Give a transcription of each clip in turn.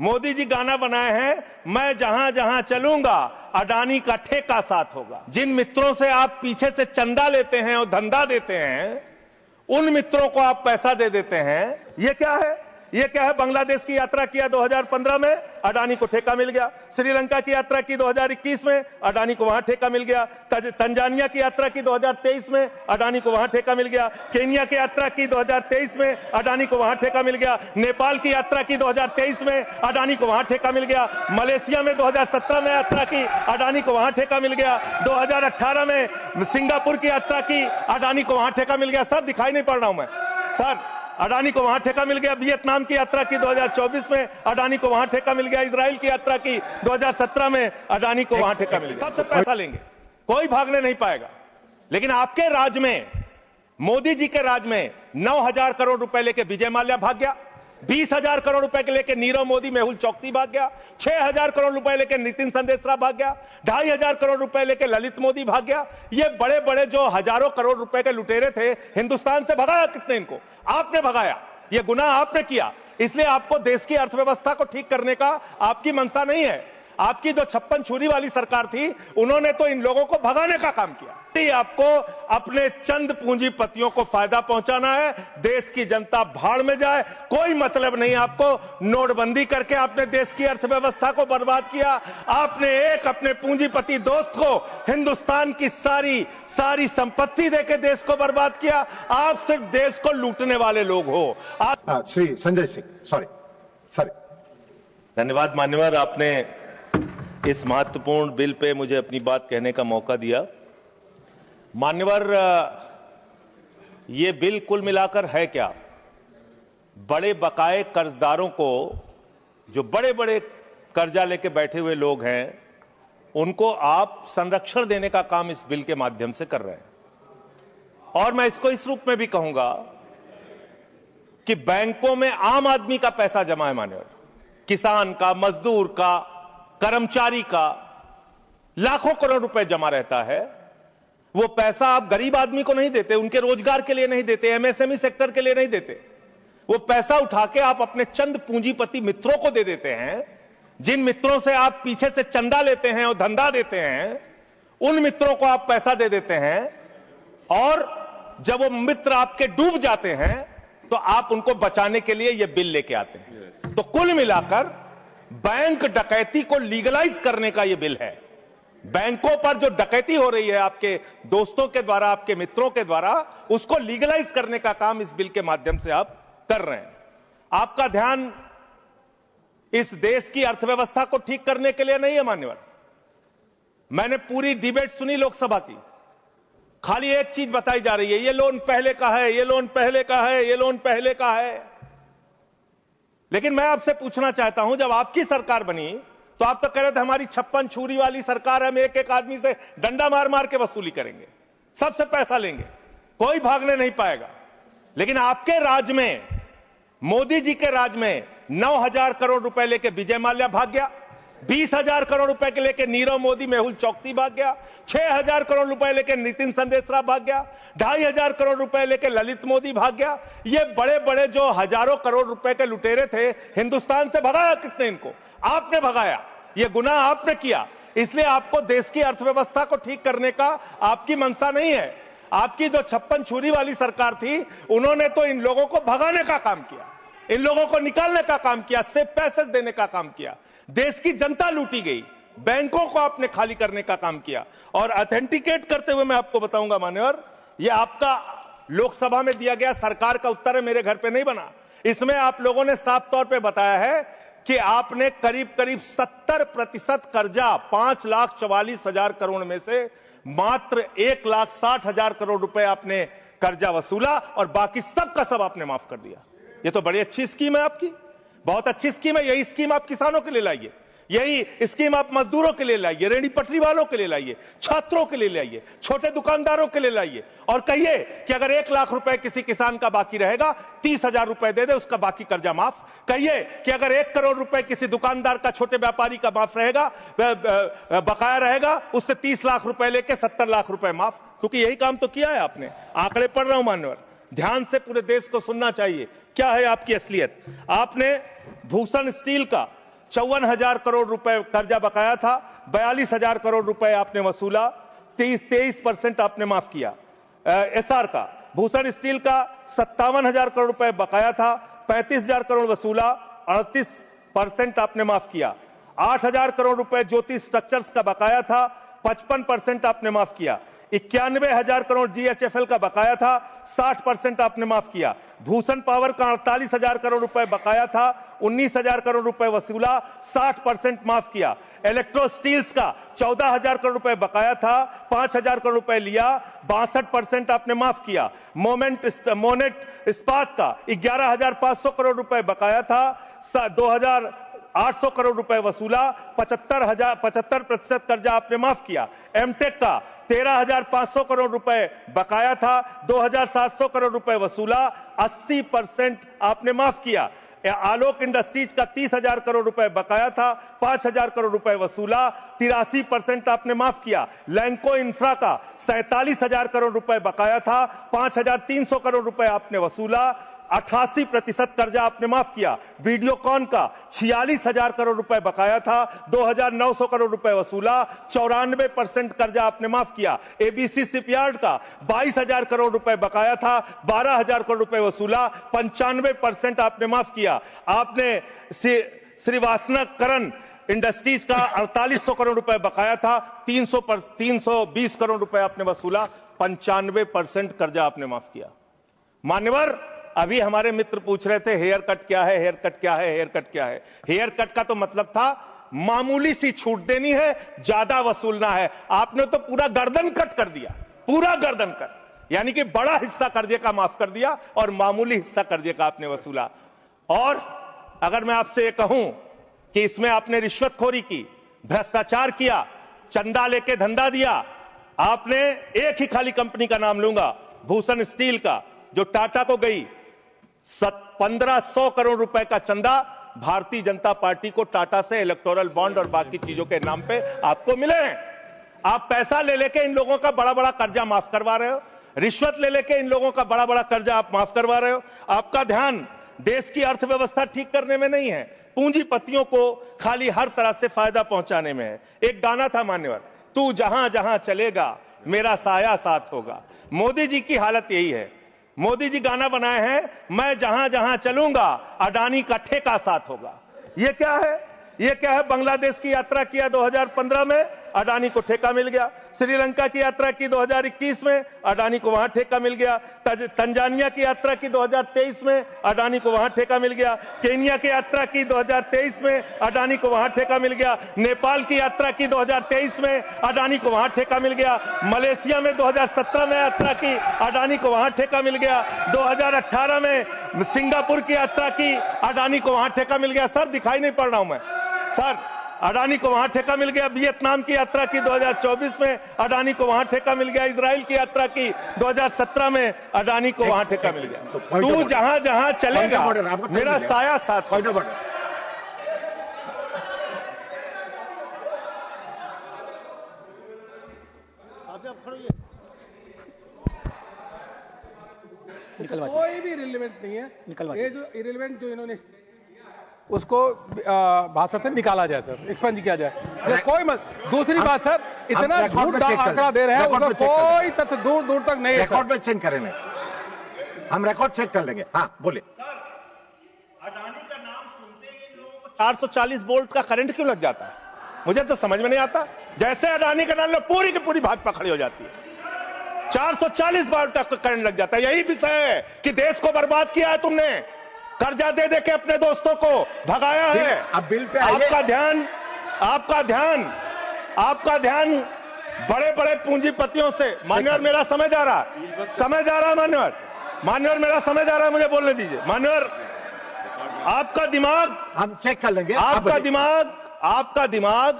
मोदी जी गाना बनाए हैं, मैं जहां जहां चलूंगा अडानी का ठेका साथ होगा। जिन मित्रों से आप पीछे से चंदा लेते हैं और धंधा देते हैं, उन मित्रों को आप पैसा दे देते हैं। ये क्या है? ये क्या है? बांग्लादेश की यात्रा किया 2015 में, अडानी को ठेका मिल गया। श्रीलंका की यात्रा की 2021 में, अडानी को वहां ठेका मिल गया। तंजानिया की यात्रा की 2023 में, अडानी को वहां ठेका मिल गया। केन्या की यात्रा की 2023 में, अडानी को वहां ठेका मिल गया। नेपाल की यात्रा की 2023 में, अडानी को वहां ठेका मिल गया। मलेशिया में 2017 में यात्रा की, अडानी को वहां ठेका मिल गया। 2018 में सिंगापुर की यात्रा की, अडानी को वहां ठेका मिल गया। सर दिखाई नहीं पड़ रहा हूं मैं सर? अडानी को वहां ठेका मिल गया। वियतनाम की यात्रा की 2024 में, अडानी को वहां ठेका मिल गया। इजराइल की यात्रा की 2017 में, अडानी को वहां ठेका मिल गया। सबसे पैसा लेंगे, कोई भागने नहीं पाएगा। लेकिन आपके राज में, मोदी जी के राज में 9,000 करोड़ रुपए लेके विजय माल्या भाग गया। 20,000 करोड़ रुपए के लेके नीरव मोदी, मेहुल चौकसी भाग गया। 6,000 करोड़ रुपए लेके नितिन संदेशरा भाग गया। 2,500 करोड़ रुपए लेके ललित मोदी भाग गया। ये बड़े बड़े जो हजारों करोड़ रुपए के लुटेरे थे, हिंदुस्तान से भगाया किसने इनको? आपने भगाया। ये गुनाह आपने किया। इसलिए आपको देश की अर्थव्यवस्था को ठीक करने का आपकी मंशा नहीं है। आपकी जो 56 छुरी वाली सरकार थी, उन्होंने तो इन लोगों को भगाने का काम किया। आपको अपने चंद पूंजीपतियों को फायदा पहुंचाना है। देश की जनता भाड़ में जाए, कोई मतलब नहीं आपको। नोटबंदी करके आपने देश की अर्थव्यवस्था को बर्बाद किया। आपने एक अपने पूंजीपति दोस्त को हिंदुस्तान की सारी संपत्ति देके देश को बर्बाद किया। आप सिर्फ देश को लूटने वाले लोग हो। श्री संजय सिंह, सॉरी। धन्यवाद मान्यवर, आपने इस महत्वपूर्ण बिल पे मुझे अपनी बात कहने का मौका दिया। मान्यवर, ये बिल कुल मिलाकर है क्या? बड़े बकाए कर्जदारों को, जो बड़े बड़े कर्जा लेके बैठे हुए लोग हैं, उनको आप संरक्षण देने का काम इस बिल के माध्यम से कर रहे हैं। और मैं इसको इस रूप में भी कहूंगा कि बैंकों में आम आदमी का पैसा जमा है मान्यवर, किसान का, मजदूर का, कर्मचारी का लाखों करोड़ रुपए जमा रहता है। वो पैसा आप गरीब आदमी को नहीं देते, उनके रोजगार के लिए नहीं देते, एमएसएमई सेक्टर के लिए नहीं देते। वो पैसा उठा के आप अपने चंद पूंजीपति मित्रों को दे देते हैं। जिन मित्रों से आप पीछे से चंदा लेते हैं और धंधा देते हैं, उन मित्रों को आप पैसा दे देते हैं। और जब वो मित्र आपके डूब जाते हैं, तो आप उनको बचाने के लिए ये बिल लेके आते हैं। तो कुल मिलाकर बैंक डकैती को लीगलाइज करने का यह बिल है। बैंकों पर जो डकैती हो रही है आपके दोस्तों के द्वारा, आपके मित्रों के द्वारा, उसको लीगलाइज करने का काम इस बिल के माध्यम से आप कर रहे हैं। आपका ध्यान इस देश की अर्थव्यवस्था को ठीक करने के लिए नहीं है मान्यवर। मैंने पूरी डिबेट सुनी लोकसभा की, खाली एक चीज बताई जा रही है, ये लोन पहले का है, ये लोन पहले का है, ये लोन पहले का है। लेकिन मैं आपसे पूछना चाहता हूं, जब आपकी सरकार बनी तो आप तो कह रहे थे हमारी 56 छुरी वाली सरकार है, हम एक एक आदमी से डंडा मार मार के वसूली करेंगे, सबसे पैसा लेंगे, कोई भागने नहीं पाएगा। लेकिन आपके राज में, मोदी जी के राज में 9,000 करोड़ रुपए लेके विजय माल्या भाग गया। 20,000 करोड़ रुपए के लेके नीरव मोदी, मेहुल चौकसी भाग गया। 6,000 करोड़ रुपए लेके नितिन संदेशरा भाग गया। 2,500 करोड़ रुपए लेके ललित मोदी भाग गया। ये बड़े बड़े जो हजारों करोड़ रुपए के लुटेरे थे, हिंदुस्तान से भगाया किसने इनको? आपने भगाया। ये गुनाह आपने किया। इसलिए आपको देश की अर्थव्यवस्था को ठीक करने का आपकी मंशा नहीं है। आपकी जो 56 छुरी वाली सरकार थी, उन्होंने तो इन लोगों को भगाने का काम किया, इन लोगों को निकालने का काम किया, सेफ पैसेज देने का काम किया। देश की जनता लूटी गई, बैंकों को आपने खाली करने का काम किया। और ऑथेंटिकेट करते हुए मैं आपको बताऊंगा मान्यवर, ये आपका लोकसभा में दिया गया सरकार का उत्तर है, मेरे घर पे नहीं बना। इसमें आप लोगों ने साफ तौर पे बताया है कि आपने करीब करीब 70% कर्जा 5,44,000 करोड़ में से मात्र 1,60,000 करोड़ रुपए आपने कर्जा वसूला और बाकी सब का सब आपने माफ कर दिया। ये तो बड़ी अच्छी स्कीम है आपकी, बहुत अच्छी स्कीम है। यही स्कीम आप किसानों के लिए लाइए, यही स्कीम आप मजदूरों के लिए लाइए, रेहड़ी पटरी वालों के लिए लाइए, छात्रों के लिए लाइए, छोटे दुकानदारों के लिए लाइए। और कहिए कि अगर 1 लाख रुपए किसी किसान का बाकी रहेगा, 30,000 रुपए दे दे, उसका बाकी कर्जा माफ। कहिए कि अगर 1 करोड़ रुपए किसी दुकानदार का, छोटे व्यापारी का माफ रहेगा, बकाया रहेगा, उससे 30 लाख रुपए लेके 70 लाख रुपए माफ। क्योंकि यही काम तो किया है आपने। आंकड़े पढ़ रहा हूं मान्यवर, ध्यान से पूरे देश को सुनना चाहिए। क्या है आपकी असलियत? आपने भूषण स्टील का 54,000 करोड़ रुपए कर्जा बकाया था, 42,000 करोड़ रुपए आपने वसूला, 23% आपने माफ किया। एसआर का, भूषण स्टील का 57,000 करोड़ रुपए बकाया था, 35,000 करोड़ वसूला, 38% आपने माफ किया। 8,000 करोड़ रुपए ज्योति स्ट्रक्चर्स का बकाया था, 55% आपने माफ किया। 91,000 करोड़ जीएचएफएल का बकाया था, 60% आपने माफ किया। भूषण पावर का 48,000 करोड़ रुपए बकाया था, 19,000 करोड़ रुपए वसूला, 60% माफ किया। इलेक्ट्रो स्टील्स का 14,000 करोड़ रुपए बकाया था, 5,000 करोड़ रुपए लिया, 62% आपने माफ किया। मोनेट इस्पात का 11,500 करोड़ रुपए बकाया था, 2,800 करोड़ रुपए वसूला, 75% कर्जा आपने माफ किया। एमटेक का 13,500 करोड़ रुपए बकाया था, 2,700 करोड़ रुपए वसूला, 80% आपने माफ किया। आलोक इंडस्ट्रीज का 30,000 करोड़ रुपए बकाया था, 5,000 करोड़ रुपए वसूला, 83% आपने माफ किया। लैंको इंफ्रा का 47,000 करोड़ रुपए बकाया था, 5,300 करोड़ रुपए आपने वसूला, 88% कर्जा आपने माफ किया। वीडियोकॉन का 46,000 करोड़ रुपए बकाया था, 2,900 करोड़ रुपए वसूला, 94% कर्जा आपने माफ किया। एबीसी शिपयार्ड का 22,000 करोड़ रुपए बकाया था, 12,000 करोड़ रुपए वसूला, 95% आपने माफ किया। आपने श्रीवास्तव इंडस्ट्रीज का 4,800 करोड़ रुपए बकाया था, 320 करोड़ रुपए आपने वसूला, 95% कर्जा आपने माफ किया। मान्यवर, अभी हमारे मित्र पूछ रहे थे हेयर कट क्या है, हेयर कट क्या है, हेयर कट क्या है। हेयर कट का तो मतलब था मामूली सी छूट देनी है, ज्यादा वसूलना है। आपने तो पूरा गर्दन कट कर दिया, पूरा गर्दन कट, यानी कि बड़ा हिस्सा कर्जे का माफ कर दिया और मामूली हिस्सा कर्जे का आपने वसूला। और अगर मैं आपसे ये कहूं कि इसमें आपने रिश्वतखोरी की, भ्रष्टाचार किया, चंदा लेके धंधा दिया, आपने एक ही खाली कंपनी का नाम लूंगा, भूषण स्टील का, जो टाटा को गई, 1,500 करोड़ रुपए का चंदा भारतीय जनता पार्टी को टाटा से इलेक्टोरल बॉन्ड और बाकी चीजों के नाम पे आपको मिले हैं। आप पैसा ले लेके इन लोगों का बड़ा बड़ा कर्जा माफ करवा रहे हो, रिश्वत ले लेके इन लोगों का बड़ा बड़ा कर्जा आप माफ करवा रहे हो। आपका ध्यान देश की अर्थव्यवस्था ठीक करने में नहीं है, पूंजीपतियों को खाली हर तरह से फायदा पहुंचाने में है। एक गाना था मान्यवर, तू जहां जहां चलेगा मेरा साया साथ होगा। मोदी जी की हालत यही है। मोदी जी गाना बनाए हैं, मैं जहां जहां चलूंगा अडानी का ठेका साथ होगा। ये क्या है? ये क्या है? बांग्लादेश की यात्रा किया 2015 में, अडानी को ठेका मिल गया। श्रीलंका की यात्रा की 2021 में, अडानी को वहां ठेका मिल गया। तंजानिया की यात्रा की 2023 में, अडानी को वहां ठेका मिल गया। केनिया की यात्रा की 2023 में, अडानी को वहां ठेका मिल गया। नेपाल की यात्रा की 2023 में, अडानी को वहां ठेका मिल गया। मलेशिया में 2017 में यात्रा की, अडानी को वहां ठेका मिल गया। 2018 में सिंगापुर की यात्रा की, अडानी को वहां ठेका मिल गया। सर दिखाई नहीं पड़ रहा हूं मैं सर, अडानी को वहां ठेका मिल गया। वियतनाम की यात्रा की 2024 में, अडानी को वहां ठेका मिल गया। इजराइल की यात्रा की 2017 में, अडानी को वहां ठेका मिल गया। तू जहां जहां चलेगा मेरा साया साथ। कोई भी रिलेवेंट नहीं है। ये जो इरेलीवेंट जो इन्होंने उसको भाषण से निकाला जाए सर, एक्सपेंज किया जाए। कोई मत। दूसरी बात सर, इतना झूठ आंकड़ा दे रहे हैं, उसका कोई तथ्य दूर दूर तक नहीं है। रिकॉर्ड में चेक करेंगे, हम रिकॉर्ड चेक कर लेंगे। हाँ बोलिए। अडानी का नाम सुनते ही लोगों को 440 वोल्ट का करंट क्यों लग जाता है? मुझे तो समझ में नहीं आता। जैसे अडानी का नाम लो, पूरी की पूरी भाजपा खड़ी हो जाती है। 440 वोल्ट तक करंट लग जाता है। यही विषय है कि देश को बर्बाद किया है तुमने, कर्जा दे दे के अपने दोस्तों को भगाया है। अब बिल पे आपका ध्यान बड़े बड़े पूंजीपतियों से। मान्यवर मेरा समय आ रहा है मान्यवर मेरा समय आ रहा है, मुझे बोलने दीजिए। मान्यवर आपका दिमाग, हम चेक कर लेंगे। आपका दिमाग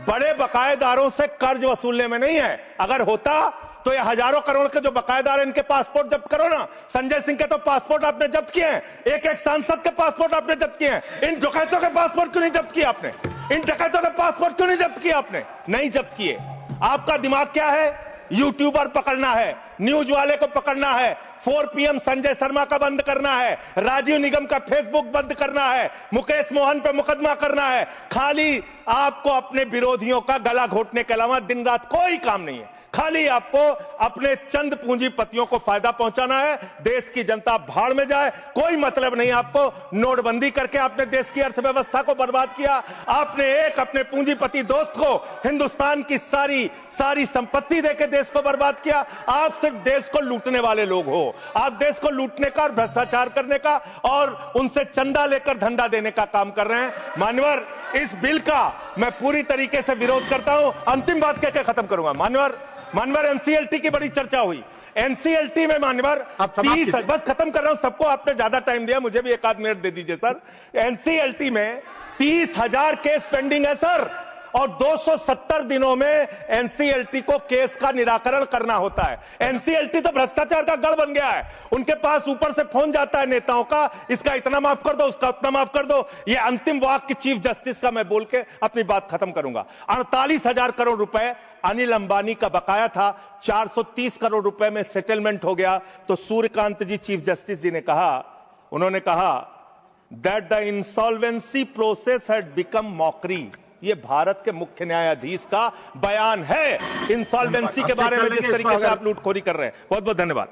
बड़े बकायेदारों से कर्ज वसूलने में नहीं है। अगर होता तो ये हजारों करोड़ के जो बकायेदार, इनके पासपोर्ट जब्त करो ना। संजय सिंह के तो पासपोर्ट आपने जब्त किए हैं, एक एक सांसद के पासपोर्ट आपने जब्त किए हैं। इन डकैतों के पासपोर्ट क्यों नहीं जब्त किए आपने? इन डकैतों के पासपोर्ट क्यों नहीं जब्त किए आपने? नहीं जब्त किए। आपका दिमाग क्या है? यूट्यूबर पकड़ना है, न्यूज वाले को पकड़ना है, 4 PM संजय शर्मा का बंद करना है, राजीव निगम का फेसबुक बंद करना है, मुकेश मोहन पे मुकदमा करना है। खाली आपको अपने विरोधियों का गला घोटने के अलावा दिन रात कोई काम नहीं है। खाली आपको अपने चंद पूंजीपतियों को फायदा पहुंचाना है। देश की जनता भाड़ में जाए, कोई मतलब नहीं आपको। नोटबंदी करके आपने देश की अर्थव्यवस्था को बर्बाद किया। आपने एक अपने पूंजीपति दोस्त को हिंदुस्तान की सारी संपत्ति देके देश को बर्बाद किया। आप सिर्फ देश को लूटने वाले लोग हो। आप देश को लूटने का और भ्रष्टाचार करने का और उनसे चंदा लेकर धंधा देने का काम कर रहे हैं। मान्यवर, इस बिल का मैं पूरी तरीके से विरोध करता हूं। अंतिम बात कहकर खत्म करूंगा। मान्यवर, एनसीएलटी की बड़ी चर्चा हुई। एनसीएलटी में मान्यवर 30, बस खत्म कर रहा हूं, सबको आपने ज्यादा टाइम दिया, मुझे भी 1 आध मिनट दे दीजिए सर। एनसीएलटी में 30,000 केस पेंडिंग है सर, और 270 दिनों में एनसीएलटी को केस का निराकरण करना होता है। एनसीएलटी तो भ्रष्टाचार का गढ़ बन गया है। उनके पास ऊपर से फोन जाता है नेताओं का, इसका इतना माफ कर दो, उसका उतना माफ कर दो। ये अंतिम वाक्य चीफ जस्टिस का मैं बोल के अपनी बात खत्म करूंगा। 48,000 करोड़ रुपए अनिल अंबानी का बकाया था, 430 करोड़ रुपए में सेटलमेंट हो गया। तो सूर्यकांत जी चीफ जस्टिस जी ने कहा, उन्होंने कहा that the insolvency process had become mockery. ये भारत के मुख्य न्यायाधीश का बयान है इंसॉल्वेंसी के बारे में, जिस तरीके से आप लूटखोरी कर रहे हैं। बहुत बहुत धन्यवाद।